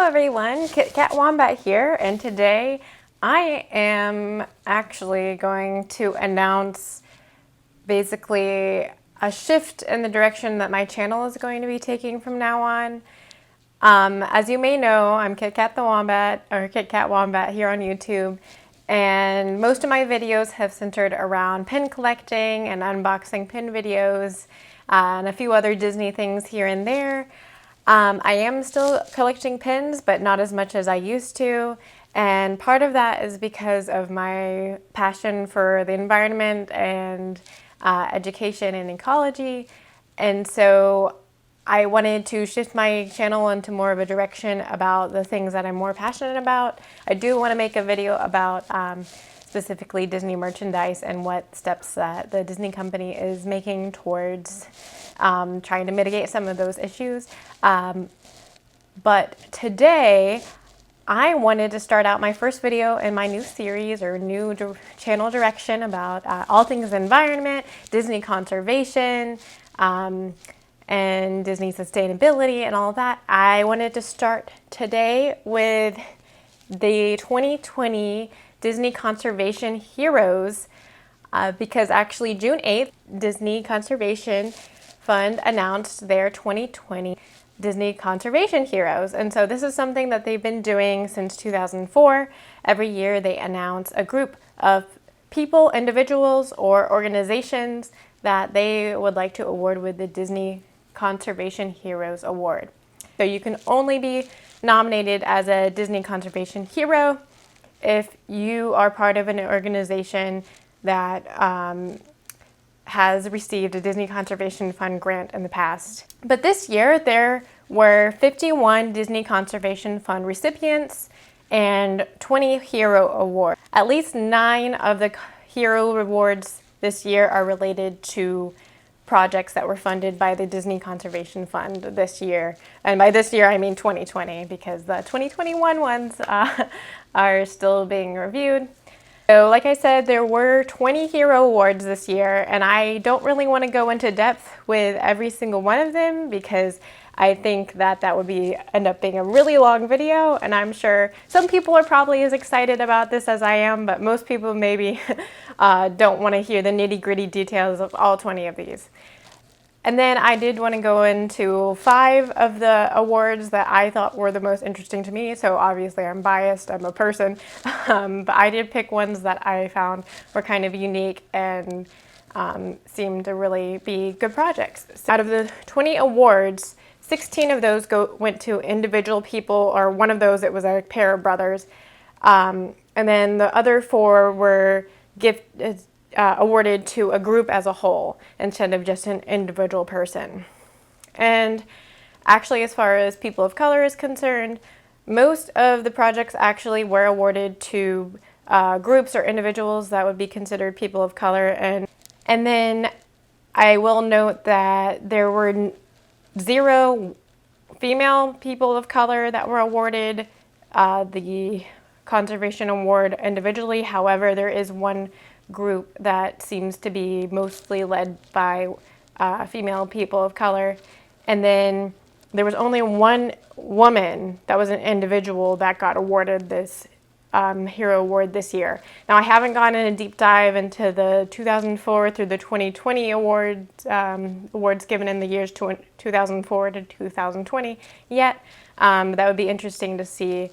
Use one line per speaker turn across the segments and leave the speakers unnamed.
Hello everyone, Kit Kat Wombat here, and today I am actually going to announce basically a shift in the direction that my channel is going to be taking from now on. As you may know, I'm Kit Kat the Wombat, or Kit Kat Wombat here on YouTube, and most of my videos have centered around pin collecting and unboxing pin videos, and a few other Disney things here and there. I am still collecting pins, but not as much as I used to, and part of that is because of my passion for the environment and education and ecology, and so I wanted to shift my channel into more of a direction about the things that I'm more passionate about. I do want to make a video about specifically Disney merchandise and what steps that the Disney company is making towards trying to mitigate some of those issues. But today, I wanted to start out my first video in my new series or new channel direction about all things environment, Disney conservation, and Disney sustainability and all of that. I wanted to start today with the 2020 Disney Conservation Heroes because actually June 8th, Disney Conservation Fund announced their 2020 Disney Conservation Heroes. And so this is something that they've been doing since 2004. Every year they announce a group of people, individuals, or organizations that they would like to award with the Disney Conservation Heroes Award. So you can only be nominated as a Disney Conservation Hero if you are part of an organization that has received a Disney Conservation Fund grant in the past. But this year there were 51 Disney Conservation Fund recipients and 20 hero awards. At least 9 of the hero awards this year are related to projects that were funded by the Disney Conservation Fund this year. And by this year I mean 2020, because the 2021 ones are still being reviewed. So like I said, there were 20 hero awards this year, and I don't really want to go into depth with every single one of them because I think that that would end up being a really long video, and I'm sure some people are probably as excited about this as I am, but most people maybe don't want to hear the nitty-gritty details of all 20 of these. And then I did want to go into 5 of the awards that I thought were the most interesting to me. So obviously I'm biased, I'm a person, but I did pick ones that I found were kind of unique and seemed to really be good projects. So out of the 20 awards, 16 of those went to individual people, or one of those, it was a pair of brothers. And then the other 4 were awarded to a group as a whole instead of just an individual person. And actually, as far as people of color is concerned, most of the projects actually were awarded to groups or individuals that would be considered people of color. And then I will note that there were 0 female people of color that were awarded the Conservation Award individually. However, there is one group that seems to be mostly led by female people of color. And then there was only one woman that was an individual that got awarded this Hero Award this year. Now, I haven't gone in a deep dive into the 2004 through the 2020 awards given in the years 2004 to 2020 yet. That would be interesting to see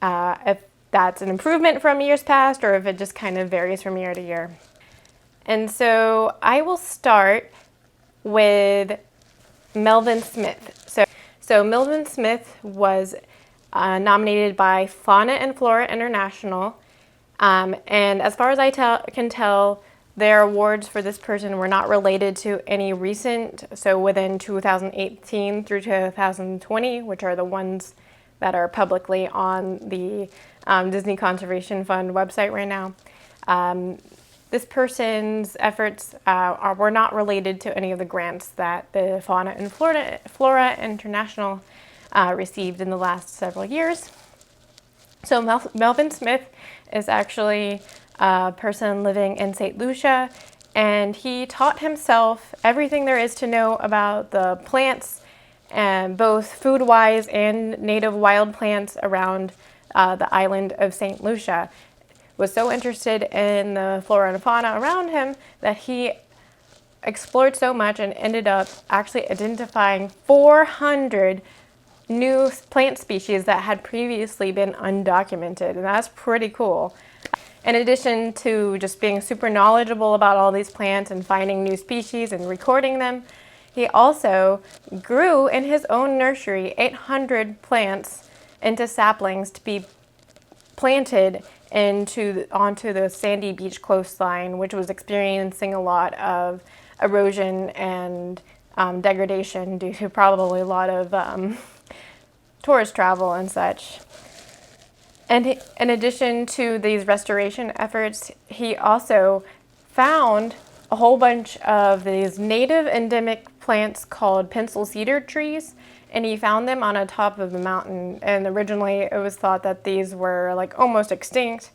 if that's an improvement from years past or if it just kind of varies from year to year. And so I will start with Melvin Smith. So Melvin Smith was nominated by Fauna and Flora International, and as far as I can tell, their awards for this person were not related to any recent, so within 2018 through 2020, which are the ones that are publicly on the Disney Conservation Fund website right now. This person's efforts were not related to any of the grants that the Fauna and Flora International received in the last several years. So Melvin Smith is actually a person living in St. Lucia, and he taught himself everything there is to know about the plants both food-wise and native wild plants around the island of St. Lucia. Was so interested in the flora and fauna around him that he explored so much and ended up actually identifying 400 new plant species that had previously been undocumented, and that's pretty cool. In addition to just being super knowledgeable about all these plants and finding new species and recording them, he also grew in his own nursery 800 plants into saplings to be planted onto the sandy beach coastline, which was experiencing a lot of erosion and degradation due to probably a lot of tourist travel and such. And in addition to these restoration efforts, he also found a whole bunch of these native endemic plants called pencil cedar trees, and he found them on a top of the mountain. And originally it was thought that these were like almost extinct,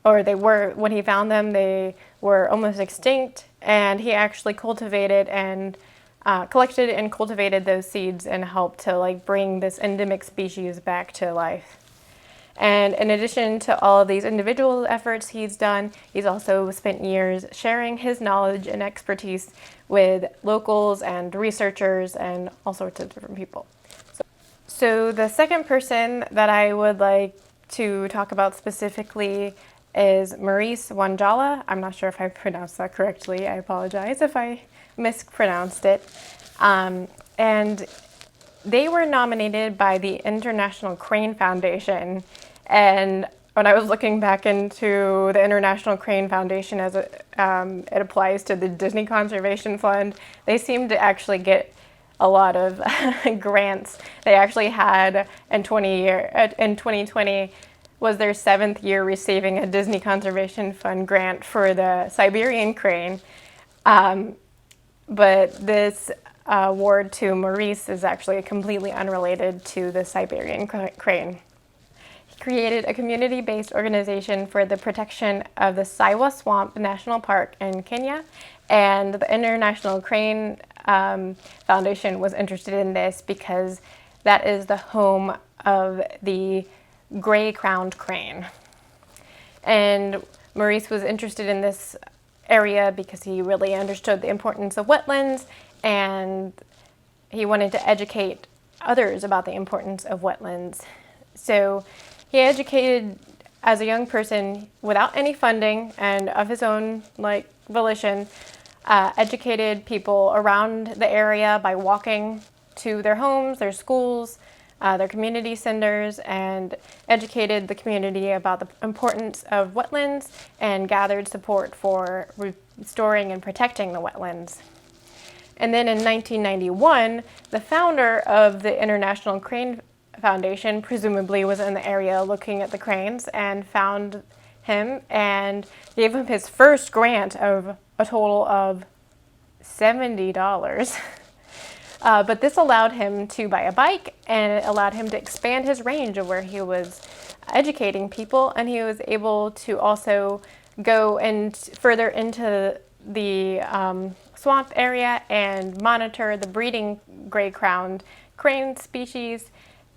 or they were, when he found them, they were almost extinct, and he actually cultivated and collected and cultivated those seeds and helped to like bring this endemic species back to life. And in addition to all of these individual efforts he's done, he's also spent years sharing his knowledge and expertise with locals and researchers and all sorts of different people. So the second person that I would like to talk about specifically is Maurice Wanjala. I'm not sure if I pronounced that correctly. I apologize if I mispronounced it. And they were nominated by the International Crane Foundation, and when I was looking back into the International Crane Foundation as it applies to the Disney Conservation Fund, they seem to actually get a lot of grants. They actually had in 2020 was their 7th year receiving a Disney Conservation Fund grant for the Siberian crane. But this award to Maurice is actually completely unrelated to the Siberian crane. He created a community-based organization for the protection of the Saiwa Swamp National Park in Kenya, and the International Crane Foundation was interested in this because that is the home of the gray-crowned crane. And Maurice was interested in this area because he really understood the importance of wetlands, and he wanted to educate others about the importance of wetlands. So he educated, as a young person, without any funding and of his own volition, educated people around the area by walking to their homes, their schools, their community centers, and educated the community about the importance of wetlands and gathered support for restoring and protecting the wetlands. And then in 1991, the founder of the International Crane Foundation presumably was in the area looking at the cranes and found him and gave him his first grant of a total of $70. But this allowed him to buy a bike, and it allowed him to expand his range of where he was educating people, and he was able to also go and further into the swamp area and monitor the breeding gray-crowned crane species.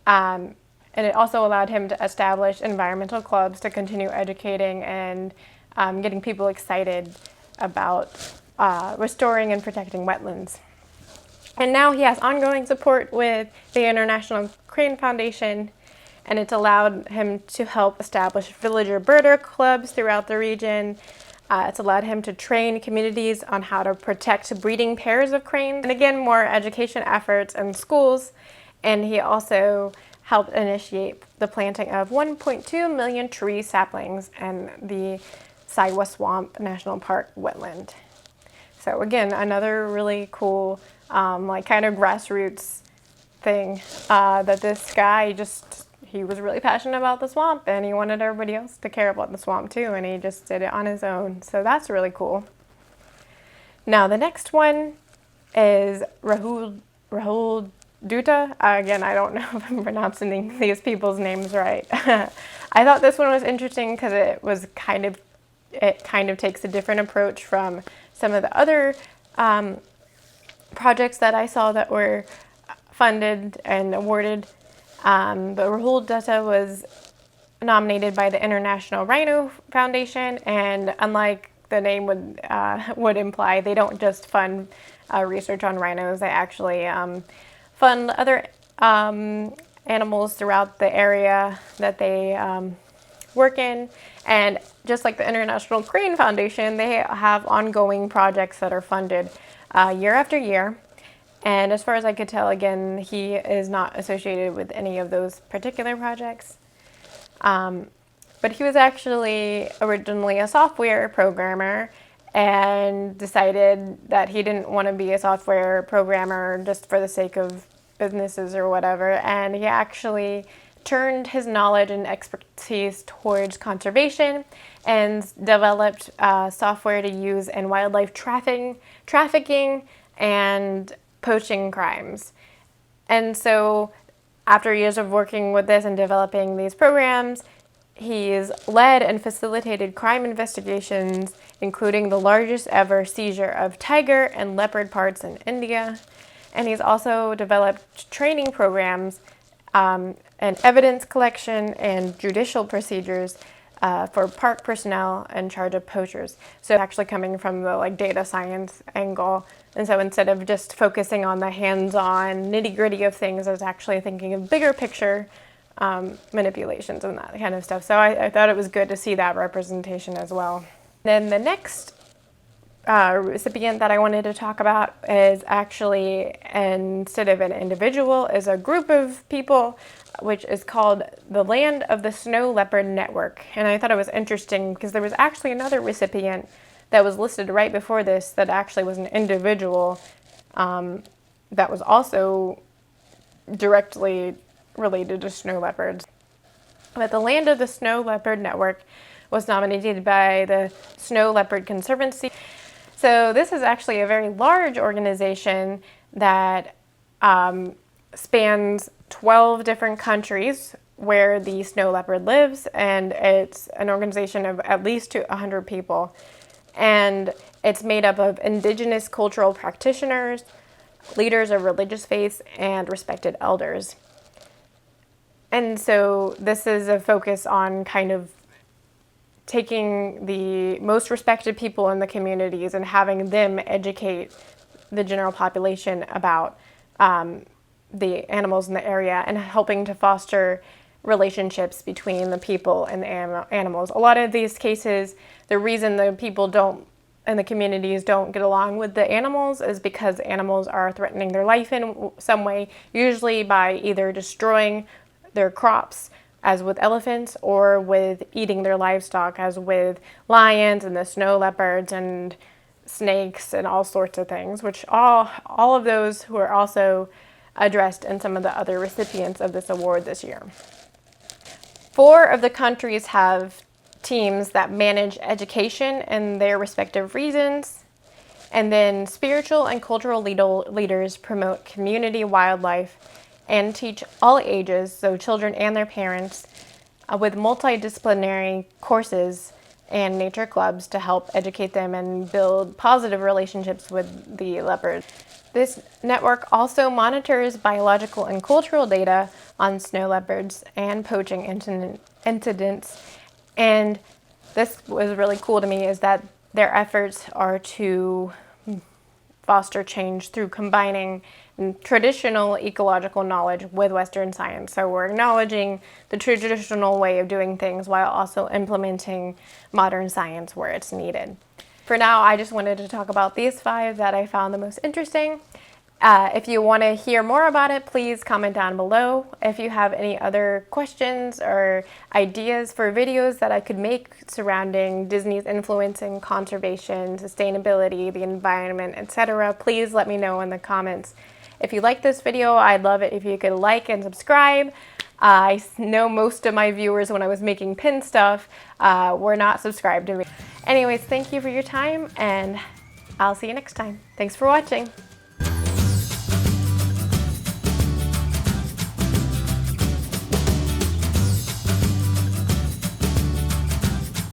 And it also allowed him to establish environmental clubs to continue educating and getting people excited about restoring and protecting wetlands. And now he has ongoing support with the International Crane Foundation, and it's allowed him to help establish villager birder clubs throughout the region. It's allowed him to train communities on how to protect breeding pairs of cranes, and again, more education efforts in schools. And he also helped initiate the planting of 1.2 million tree saplings in the Saiwa Swamp National Park wetland. So again, another really cool kind of grassroots thing that this guy he was really passionate about the swamp, and he wanted everybody else to care about the swamp too, and he just did it on his own. So that's really cool. Now the next one is Rahul Delta. Again, I don't know if I'm pronouncing these people's names right. I thought this one was interesting because it kind of takes a different approach from some of the other projects that I saw that were funded and awarded. But Rahul Delta was nominated by the International Rhino Foundation, and unlike the name would imply, they don't just fund research on rhinos. They actually fund other animals throughout the area that they work in. And just like the International Crane Foundation, they have ongoing projects that are funded year after year. And as far as I could tell, again, he is not associated with any of those particular projects. But he was actually originally a software programmer and decided that he didn't want to be a software programmer just for the sake of businesses or whatever. And he actually turned his knowledge and expertise towards conservation and developed software to use in wildlife trafficking and poaching crimes. And so after years of working with this and developing these programs, he's led and facilitated crime investigations, including the largest ever seizure of tiger and leopard parts in India. And he's also developed training programs and evidence collection and judicial procedures for park personnel in charge of poachers. So actually coming from the data science angle. And so instead of just focusing on the hands-on nitty-gritty of things, I was actually thinking of bigger picture manipulations and that kind of stuff. So I thought it was good to see that representation as well. Then the next recipient that I wanted to talk about is actually, instead of an individual, is a group of people, which is called the Land of the Snow Leopard Network. And I thought it was interesting because there was actually another recipient that was listed right before this that actually was an individual that was also directly related to snow leopards. But the Land of the Snow Leopard Network was nominated by the Snow Leopard Conservancy. So this is actually a very large organization that spans 12 different countries where the snow leopard lives, and it's an organization of at least 100 people. And it's made up of indigenous cultural practitioners, leaders of religious faiths, and respected elders. And so this is a focus on kind of taking the most respected people in the communities and having them educate the general population about the animals in the area and helping to foster relationships between the people and the animals. A lot of these cases, the reason the people and the communities don't get along with the animals is because animals are threatening their life in some way, usually by either destroying their crops, as with elephants, or with eating their livestock, as with lions and the snow leopards and snakes and all sorts of things, which all of those who are also addressed in some of the other recipients of this award this year. 4 of the countries have teams that manage education in their respective regions, and then spiritual and cultural leaders promote community wildlife and teach all ages, so children and their parents, with multidisciplinary courses and nature clubs to help educate them and build positive relationships with the leopards. This network also monitors biological and cultural data on snow leopards and poaching incidents. And this was really cool to me, is that their efforts are to foster change through combining traditional ecological knowledge with Western science. So we're acknowledging the traditional way of doing things while also implementing modern science where it's needed. For now, I just wanted to talk about these 5 that I found the most interesting. If you want to hear more about it, please comment down below. If you have any other questions or ideas for videos that I could make surrounding Disney's influence in conservation, sustainability, the environment, etc., please let me know in the comments. If you like this video, I'd love it if you could like and subscribe. I know most of my viewers, when I was making pin stuff, were not subscribed to me. Anyways, thank you for your time, and I'll see you next time. Thanks for watching.